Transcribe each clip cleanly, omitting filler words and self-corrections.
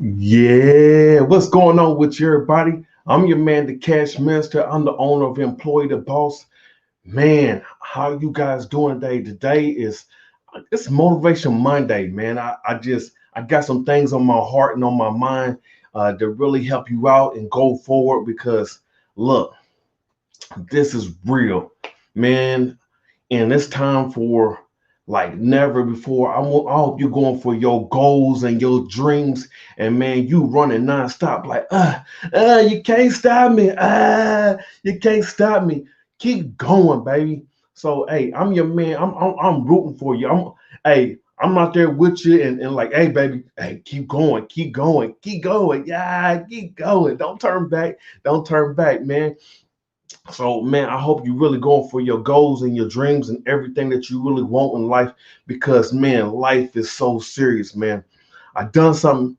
Yeah, what's going on with you, everybody? I'm your man, the Cash Minister. I'm the owner of Employee the Boss. Man, how you guys doing today? Today is it's Motivation Monday, man. I got some things on my heart and on my mind to really help you out and go forward because look, this is real, man, and it's time for like never before. I hope you're going for your goals and your dreams, and man, you running nonstop like you can't stop me, you can't stop me. Keep going, baby. So hey, I'm your man. I'm rooting for you. I'm out there with you and like, hey, baby, hey, keep going, keep going, keep going. Yeah, keep going. Don't turn back. Don't turn back, man. So, man, I hope you're really going for your goals and your dreams and everything that you really want in life because, man, life is so serious, man. I done something,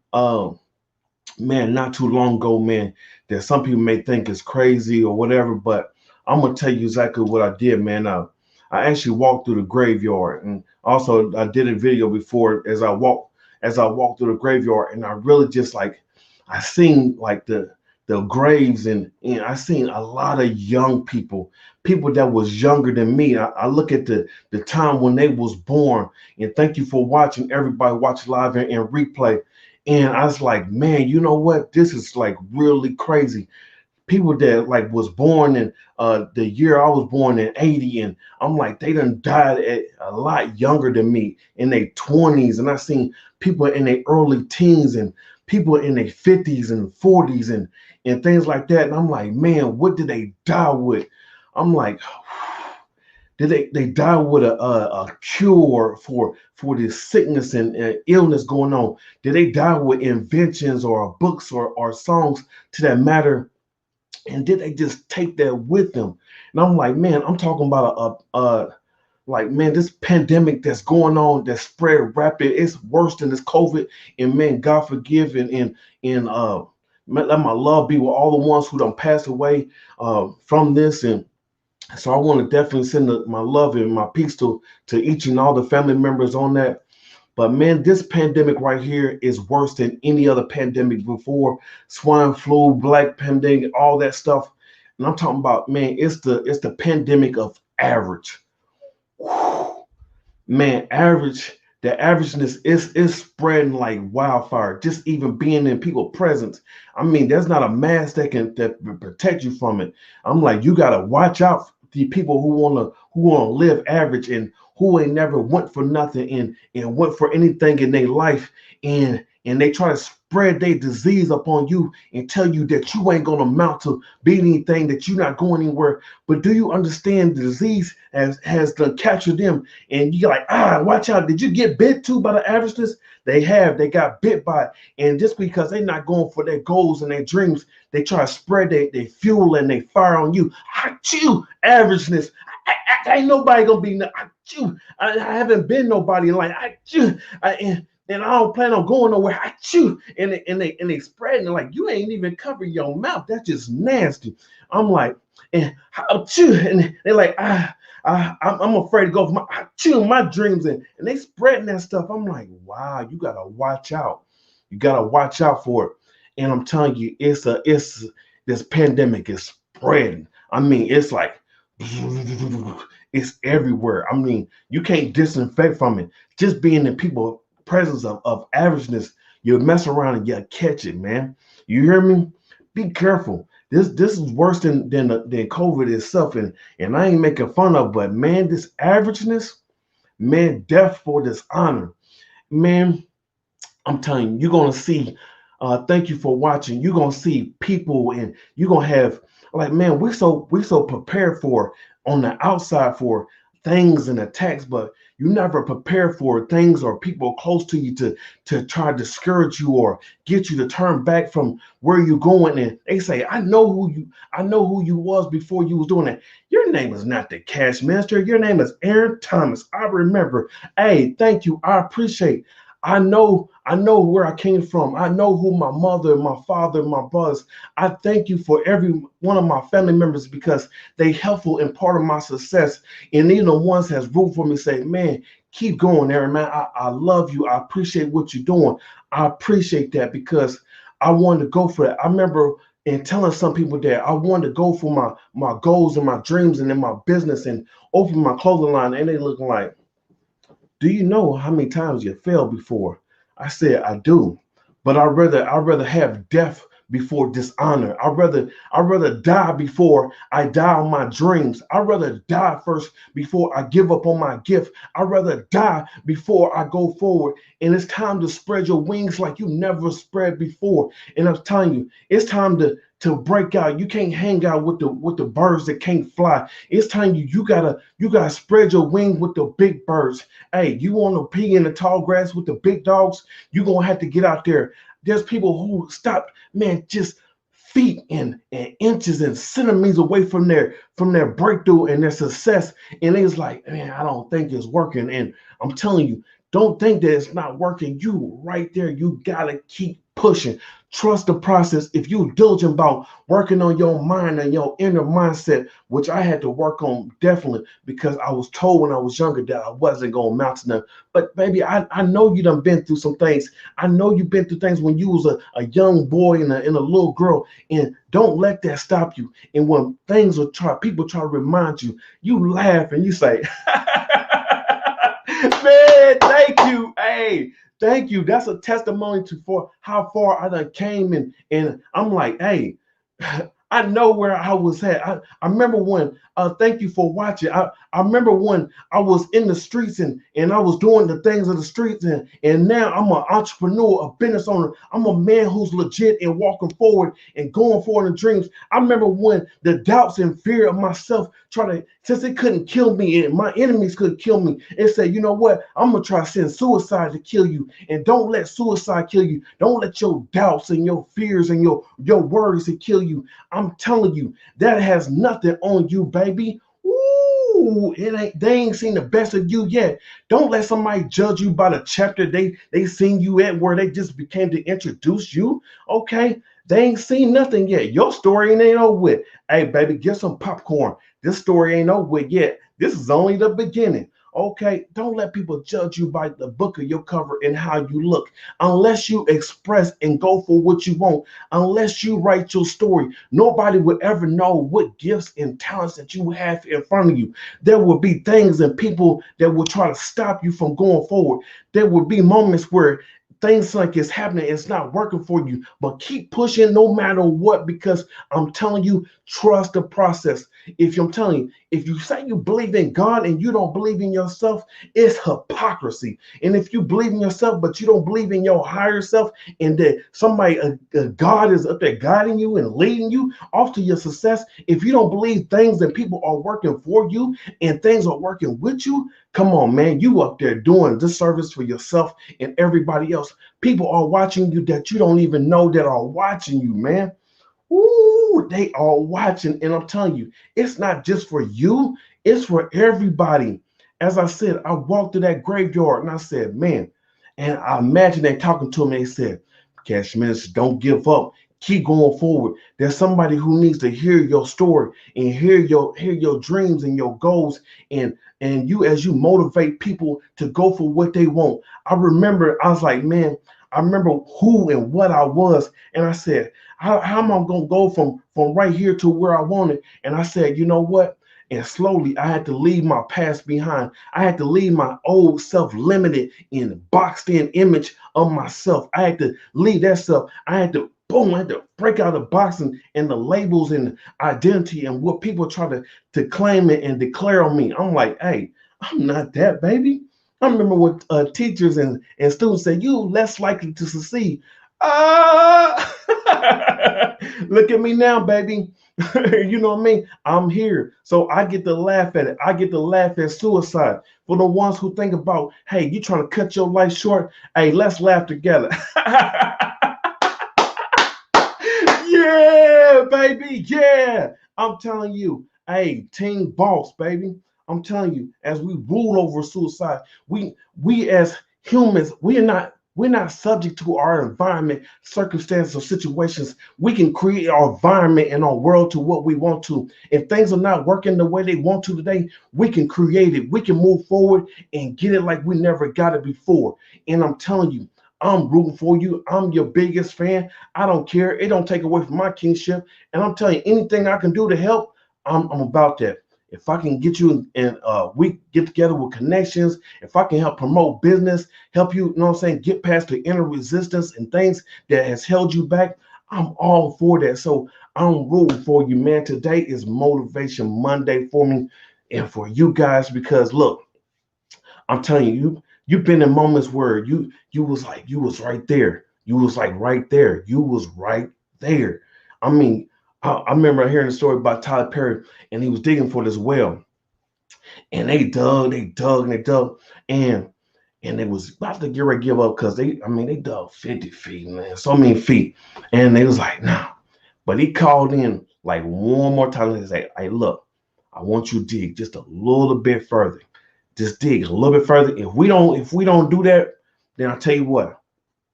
man, not too long ago, man, that some people may think is crazy or whatever, but I'm gonna tell you exactly what I did, man. I actually walked through the graveyard, and also I did a video before as I walked through the graveyard, and I really just like I seen like the graves and I seen a lot of young people that was younger than me. I look at the time when they was born, and thank you for watching. Everybody watch live and replay. And I was like, man, you know what? This is like really crazy. People that like was born in the year I was born in 80, and I'm like, they done died at a lot younger than me in their 20s. And I seen people in their early teens and people in their 50s and 40s and things like that. And I'm like, man, what did they die with? I'm like, did they die with a cure for this sickness and illness going on? Did they die with inventions or books or songs to that matter? And did they just take that with them? And I'm like, man, I'm talking about like, man, this pandemic that's going on that spread rapid. It's worse than this COVID. And man, God forgive and let my love be with all the ones who don't pass away from this. And so I want to definitely send my love and my peace to each and all the family members on that. But man, this pandemic right here is worse than any other pandemic before. Swine flu, black pandemic, all that stuff. And I'm talking about, man, it's the pandemic of average. Whew. Man, the averageness is spreading like wildfire. Just even being in people presence. I mean, there's not a mask that protect you from it. I'm like, you gotta watch out for the people who wanna live average and who ain't never went for nothing and went for anything in their life and they try to spread their disease upon you and tell you that you ain't gonna amount to be anything, that you're not going anywhere. But do you understand the disease has done captured them? And you're like, watch out. Did you get bit too by the averageness? They have. They got bit by it. And just because they're not going for their goals and their dreams, they try to spread their fuel and their fire on you. I chew averageness. Ain't nobody gonna be. I chew. I haven't been nobody like I chew. And I don't plan on going nowhere. I chew. And they spreading it like you ain't even cover your mouth. That's just nasty. I'm like, and I chew. And they're like, I'm afraid to go for I chew my dreams and they spreading that stuff. I'm like, wow, you gotta watch out. You gotta watch out for it. And I'm telling you, it's this pandemic is spreading. I mean, it's like it's everywhere. I mean, you can't disinfect from it. Just being in people presence of averageness, you'll mess around and you'll catch it, man. You hear me? Be careful. This is worse than COVID itself, and I ain't making fun of, but man, this averageness, man, death for dishonor, man. I'm telling you, you're gonna see. Thank you for watching. You're gonna see people, and you're gonna have like, man, we're so prepared for on the outside for things and attacks, but you never prepare for things or people close to you to try to discourage you or get you to turn back from where you're going. And they say, I know who you was before you was doing that. Your name is not the Cash Minister. Your name is Aaron Thomas. I remember. Hey, thank you. I appreciate. I know where I came from. I know who my mother, my father, my brothers. I thank you for every one of my family members because they helpful in part of my success. And even the ones that's rooted for me say, man, keep going, Aaron, man. I love you. I appreciate what you're doing. I appreciate that because I wanted to go for that. I remember and telling some people that I wanted to go for my goals and my dreams and in my business and open my clothing line, and they looking like, do you know how many times you failed before? I said, I do. But I'd rather have death before dishonor. I'd rather die before I die on my dreams. I'd rather die first before I give up on my gift. I'd rather die before I go forward. And it's time to spread your wings like you never spread before. And I'm telling you, it's time to break out. You can't hang out with the birds that can't fly. It's time you gotta spread your wings with the big birds. Hey, you want to pee in the tall grass with the big dogs? You're gonna have to get out there. There's people who stop, man, just feet and inches and centimeters away from their breakthrough and their success. And it's like, man, I don't think it's working. And I'm telling you, don't think that it's not working. You right there, you gotta keep pushing. Trust the process. If you diligent about working on your mind and your inner mindset, which I had to work on definitely because I was told when I was younger that I wasn't going to amount to nothing. But baby, I know you done been through some things. I know you've been through things when you was a young boy and a little girl, and don't let that stop you. And when people try to remind you, you laugh and you say, man, thank you. Hey, thank you. That's a testimony for how far I done came, and I'm like, hey, I know where I was at. I remember when, thank you for watching. I remember when I was in the streets and I was doing the things of the streets, and now I'm an entrepreneur, a business owner. I'm a man who's legit and walking forward and going forward in dreams. I remember when the doubts and fear of myself since it couldn't kill me and my enemies couldn't kill me, it said, you know what? I'm gonna try to send suicide to kill you. And don't let suicide kill you. Don't let your doubts and your fears and your worries to kill you. I'm telling you, that has nothing on you, baby. Ooh, they ain't seen the best of you yet. Don't let somebody judge you by the chapter they seen you at where they just became to introduce you. Okay, they ain't seen nothing yet. Your story ain't over with. Hey, baby, get some popcorn. This story ain't over with yet. This is only the beginning. Okay, don't let people judge you by the book of your cover and how you look. Unless you express and go for what you want, unless you write your story, nobody would ever know what gifts and talents that you have in front of you. There will be things and people that will try to stop you from going forward. There will be moments where things like it's happening, it's not working for you, but keep pushing no matter what, because I'm telling you, trust the process. I'm telling you, if you say you believe in God and you don't believe in yourself, it's hypocrisy. And if you believe in yourself, but you don't believe in your higher self, and that somebody, God is up there guiding you and leading you off to your success, if you don't believe things and people are working for you and things are working with you, come on, man, you up there doing disservice for yourself and everybody else. People are watching you that you don't even know that are watching you, man. Ooh, they are watching. And I'm telling you, it's not just for you, it's for everybody. As I said, I walked through that graveyard and I said, man, and I imagine they talking to me. They said, Cash Minister, don't give up. Keep going forward. There's somebody who needs to hear your story and hear your dreams and your goals, and you, as you motivate people to go for what they want. I remember I was like, man, I remember who and what I was, and I said, how am I gonna go from right here to where I wanted? And I said, you know what? And slowly I had to leave my past behind. I had to leave my old self-limited and boxed in image of myself. I had to leave that stuff. I had to boom, I had to break out the box and the labels and identity and what people try to claim it and declare on me. I'm like, hey, I'm not that, baby. I remember when teachers and students say, you less likely to succeed. Look at me now, baby. You know what I mean? I'm here. So I get to laugh at it. I get to laugh at suicide. For the ones who think about, hey, you trying to cut your life short? Hey, let's laugh together. Yeah, baby. Yeah. I'm telling you, hey, team boss, baby. I'm telling you, as we rule over suicide, we as humans, we are not We're not subject to our environment, circumstances, or situations. We can create our environment and our world to what we want to. If things are not working the way they want to today, we can create it. We can move forward and get it like we never got it before. And I'm telling you, I'm rooting for you. I'm your biggest fan. I don't care. It don't take away from my kingship. And I'm telling you, anything I can do to help, I'm about that. If I can get you and we get together with connections, if I can help promote business, help you, you know what I'm saying, get past the inner resistance and things that has held you back, I'm all for that. So I'm rooting for you, man. Today is Motivation Monday for me and for you guys because look, I'm telling you, you've been in moments where you was like you was right there. You was like right there. You was right there. I mean, I remember hearing a story about Tyler Perry, and he was digging for this well, and they dug, and and they was about to get ready to give up because they dug 50 feet, man, so many feet, and they was like, nah. But he called in like one more time and said, hey, look, I want you to dig just a little bit further. Just dig a little bit further. If we don't do that, then I'll tell you what,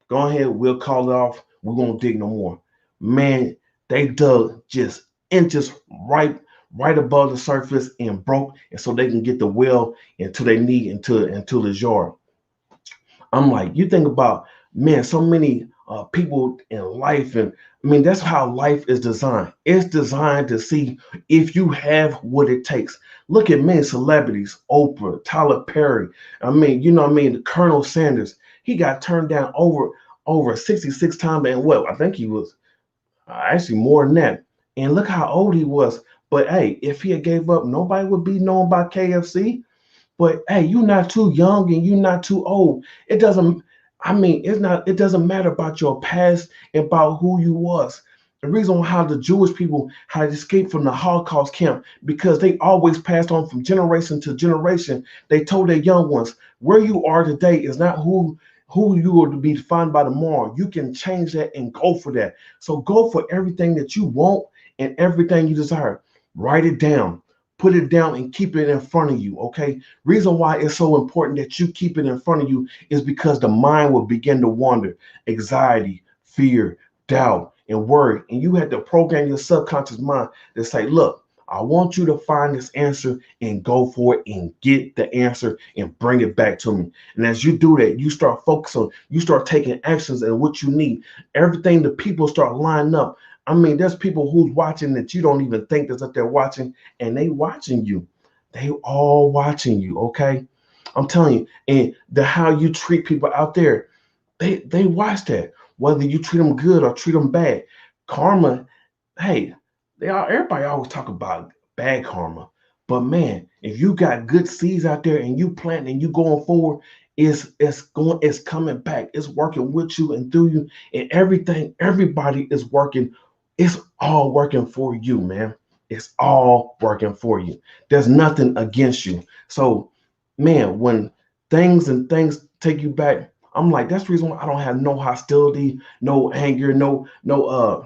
go ahead, we'll call it off. We won't dig no more. Man, they dug just inches right above the surface and broke, and so they can get the well into their knee into the yard. I'm like, you think about, man, so many people in life, and I mean that's how life is designed. It's designed to see if you have what it takes. Look at many celebrities, Oprah, Tyler Perry. I mean, you know what I mean, Colonel Sanders. He got turned down over 66 times, and what I think he was actually more than that. And look how old he was. But hey, if he had gave up, nobody would be known by KFC. But hey, you're not too young and you're not too old. It doesn't, I mean, it doesn't matter about your past and about who you was. The reason how the Jewish people had escaped from the Holocaust camp, because they always passed on from generation to generation. They told their young ones, where you are today is not who you are to be defined by tomorrow. You can change that and go for that. So go for everything that you want and everything you desire. Write it down, put it down, and keep it in front of you. Okay. Reason why it's so important that you keep it in front of you is because the mind will begin to wander, anxiety, fear, doubt, and worry. And you have to program your subconscious mind to say, look, I want you to find this answer and go for it and get the answer and bring it back to me. And as you do that, you start focusing, you start taking actions and what you need. Everything the people start lining up. I mean, there's people who's watching that you don't even think that's up there watching, and they watching you. They all watching you, okay? I'm telling you, and the how you treat people out there, they watch that. Whether you treat them good or treat them bad, karma. Hey, everybody always talk about bad karma, but man, if you got good seeds out there and you plant and you going forward, it's coming back. It's working with you and through you, and everything. Everybody is working. It's all working for you, man. It's all working for you. There's nothing against you. So, man, when things take you back, I'm like, that's the reason why I don't have no hostility, no anger, no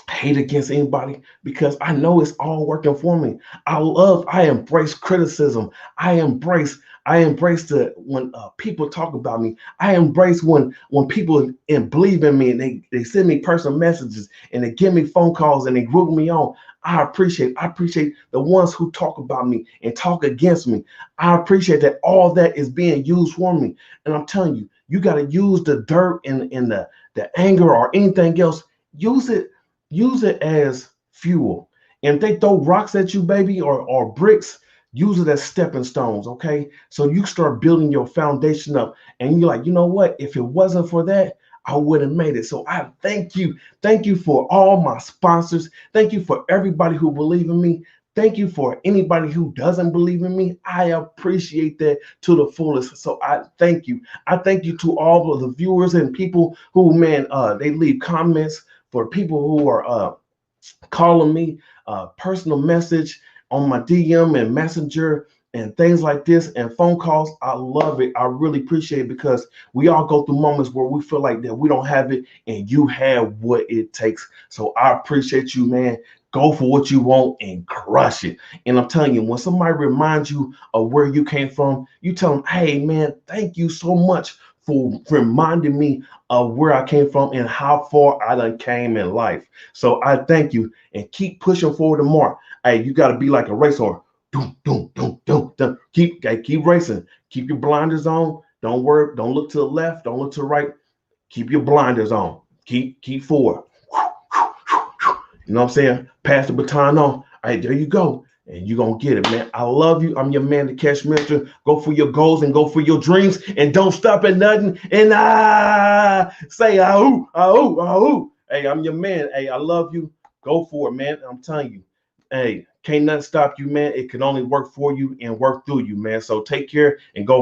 hate against anybody, because I know it's all working for me. I embrace criticism. I embrace the when people talk about me. I embrace when people and believe in me and they send me personal messages and they give me phone calls and they group me on. I appreciate the ones who talk about me and talk against me. I appreciate that all that is being used for me. And I'm telling you, you got to use the dirt and the anger or anything else. Use it as fuel. And if they throw rocks at you, baby, or bricks, use it as stepping stones, okay? So you start building your foundation up. And you're like, you know what? If it wasn't for that, I would have made it. So I thank you. Thank you for all my sponsors. Thank you for everybody who believe in me. Thank you for anybody who doesn't believe in me. I appreciate that to the fullest. So I thank you. I thank you to all of the viewers and people who, man, they leave comments, for people who are calling me personal message on my DM and Messenger and things like this and phone calls. I love it. I really appreciate it because we all go through moments where we feel like that we don't have it and you have what it takes. So I appreciate you, man. Go for what you want and crush it. And I'm telling you, when somebody reminds you of where you came from, you tell them, hey, man, thank you so much for reminding me of where I came from and how far I done came in life. So I thank you and keep pushing forward to more. Hey, you got to be like a racehorse. Doom, doom, doom, doom, doom. Keep racing. Keep your blinders on. Don't worry. Don't look to the left. Don't look to the right. Keep your blinders on. Keep forward. You know what I'm saying? Pass the baton on. Hey, there you go. And you're going to get it, man. I love you. I'm your man, the Cash Minister. Go for your goals and go for your dreams. And don't stop at nothing. And say, ahoo, ahoo, ahoo. Hey, I'm your man. Hey, I love you. Go for it, man. I'm telling you. Hey, can't nothing stop you, man. It can only work for you and work through you, man. So take care and go